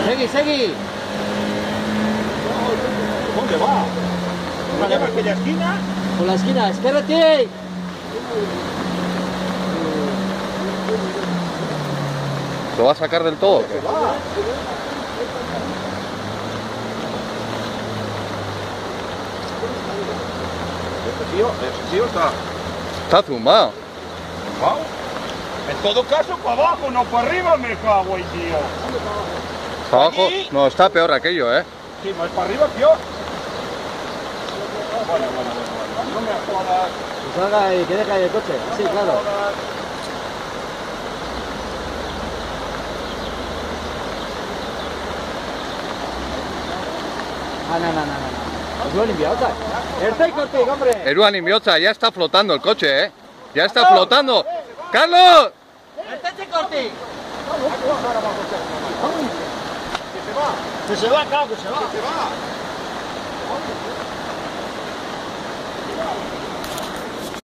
Segui, segui. ¿Dónde va? ¿No lleva aquella esquina? Por la esquina, espérate. ¿Lo va a sacar del todo o qué? Ese tío está... Está zumbado. ¿Zumbado? En todo caso, para abajo, no para arriba, me cago ahí, tío. ¿Para abajo? No, está peor aquello, ¿eh? Sí, más para arriba, tío. Bueno. No me jodas. Pues salga y que deje ahí el coche. Sí, claro. No. Eruan inbiotza. Ertaik hortik, hombre. Eruan Inbiotza, ya está flotando el coche, ¿eh? Ya está flotando. ¡Carlos! Ertaik hortik. Que se va. Que se va, claro, que se va. Que se va.